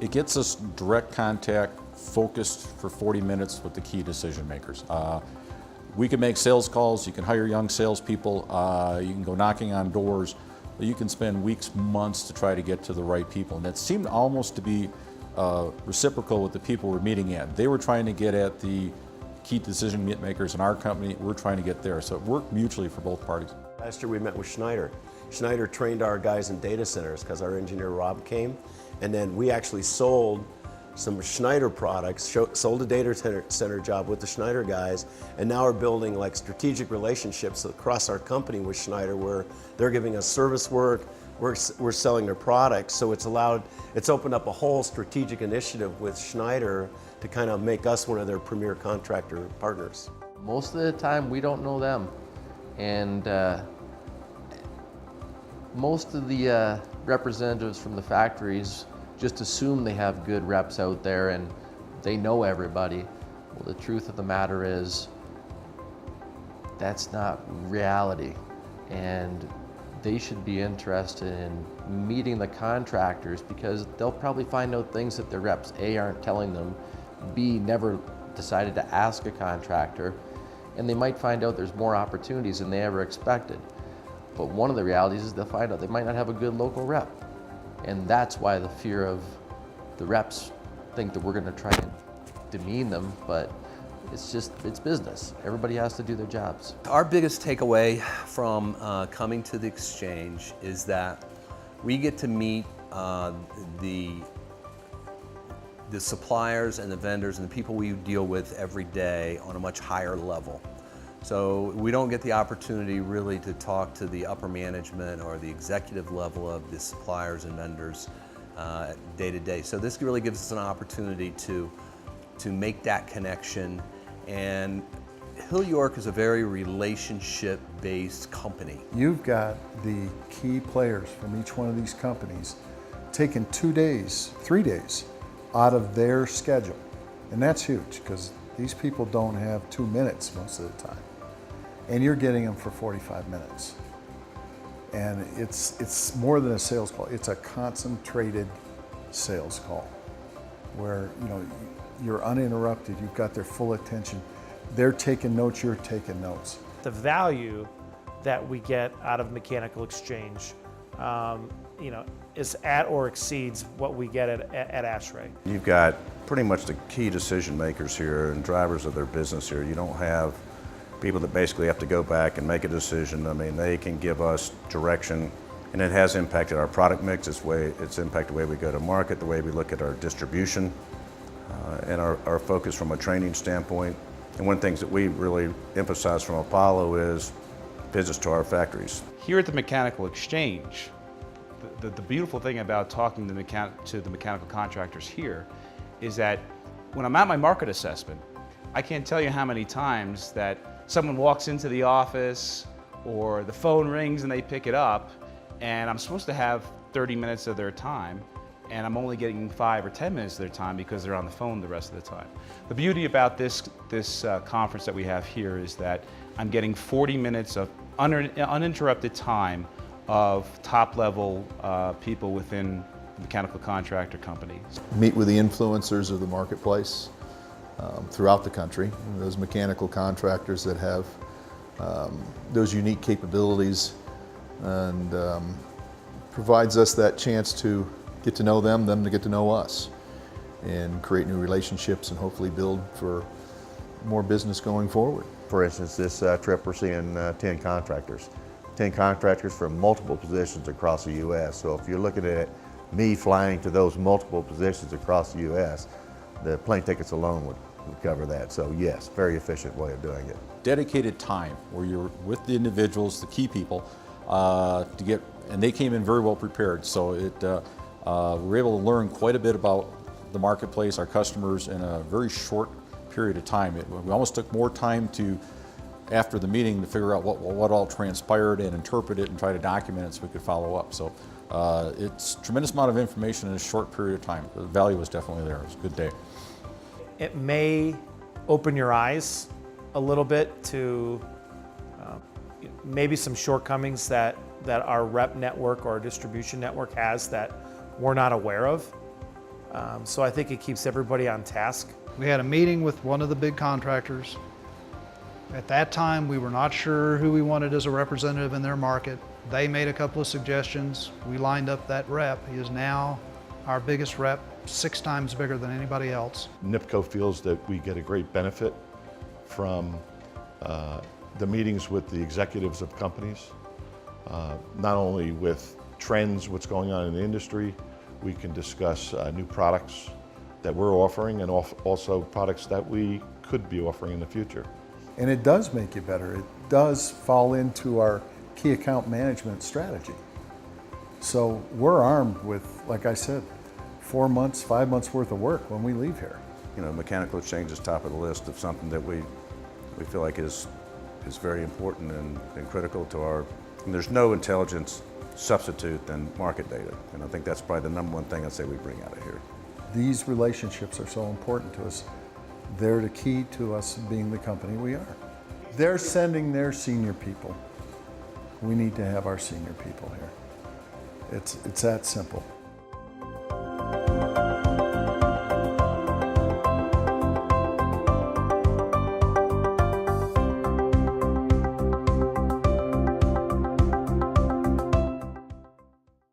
It gets us direct contact, focused for 40 minutes with the key decision makers. We can make sales calls, you can hire young salespeople, you can go knocking on doors, you can spend weeks, months to try to get to the right people. And it seemed almost to be reciprocal with the people we're meeting at. They were trying to get at the key decision makers in our company, we're trying to get there. So it worked mutually for both parties. Last year we met with Schneider. Schneider trained our guys in data centers because our engineer Rob came, and then we actually sold some Schneider products, sold a data center job with the Schneider guys, and now we're building like strategic relationships across our company with Schneider where they're giving us service work, we're selling their products, so it's opened up a whole strategic initiative with Schneider to kind of make us one of their premier contractor partners. Most of the time we don't know them, and most of the representatives from the factories just assume they have good reps out there and they know everybody. Well, the truth of the matter is that's not reality, and they should be interested in meeting the contractors because they'll probably find out things that their reps A, aren't telling them, B, never decided to ask a contractor, and they might find out there's more opportunities than they ever expected. But one of the realities is they'll find out they might not have a good local rep. And that's why the fear of the reps think that we're going to try and demean them, but it's business. Everybody has to do their jobs. Our biggest takeaway from coming to the exchange is that we get to meet the suppliers and the vendors and the people we deal with every day on a much higher level. So we don't get the opportunity really to talk to the upper management or the executive level of the suppliers and vendors day to day. So this really gives us an opportunity to make that connection. And Hill York is a very relationship-based company. You've got the key players from each one of these companies taking 2 days, 3 days out of their schedule. And that's huge because these people don't have 2 minutes most of the time. And you're getting them for 45 minutes. And it's more than a sales call. It's a concentrated sales call where you're uninterrupted, you've got their full attention. They're taking notes, you're taking notes. The value that we get out of Mechanical Exchange is at or exceeds what we get at ASHRAE. You've got pretty much the key decision makers here and drivers of their business here. You don't have people that basically have to go back and make a decision. I mean, they can give us direction, and it has impacted our product mix. It's impacted the way we go to market, the way we look at our distribution, and our focus from a training standpoint. And one of the things that we really emphasize from Apollo is visits to our factories. Here at the Mechanical Exchange, the beautiful thing about talking to the mechanical contractors here is that when I'm at my market assessment, I can't tell you how many times that someone walks into the office or the phone rings and they pick it up, and I'm supposed to have 30 minutes of their time, and I'm only getting 5 or 10 minutes of their time because they're on the phone the rest of the time. The beauty about this conference that we have here is that I'm getting 40 minutes of uninterrupted time of top-level people within the mechanical contractor company. Meet with the influencers of the marketplace throughout the country, those mechanical contractors that have those unique capabilities, and provides us that chance to get to know them to get to know us, and create new relationships and hopefully build for more business going forward. For instance, this trip we're seeing 10 contractors. 10 contractors from multiple positions across the U.S. So if you're looking at me flying to those multiple positions across the U.S., the plane tickets alone would cover that. So yes, very efficient way of doing it. Dedicated time where you're with the individuals, the key people, and they came in very well prepared. So we were able to learn quite a bit about the marketplace, our customers, in a very short period of time. We almost took more time after the meeting to figure out what all transpired and interpret it and try to document it so we could follow up. So it's a tremendous amount of information in a short period of time. The value was definitely there. It was a good day. It may open your eyes a little bit to maybe some shortcomings that our rep network or our distribution network has that we're not aware of. So I think it keeps everybody on task. We had a meeting with one of the big contractors. At that time, we were not sure who we wanted as a representative in their market. They made a couple of suggestions. We lined up that rep. He is now our biggest rep, 6 times bigger than anybody else. NIPCO feels that we get a great benefit from the meetings with the executives of companies, not only with trends, what's going on in the industry. We can discuss new products that we're offering and also products that we could be offering in the future. And it does make you better. It does fall into our key account management strategy. So we're armed with, like I said, 4 months, 5 months worth of work when we leave here. You know, Mechanical Exchange is top of the list of something that we feel like is very important and critical to our, and there's no intelligence substitute than market data. And I think that's probably the #1 thing I'd say we bring out of here. These relationships are so important to us. They're the key to us being the company we are. They're sending their senior people. We need to have our senior people here. It's that simple.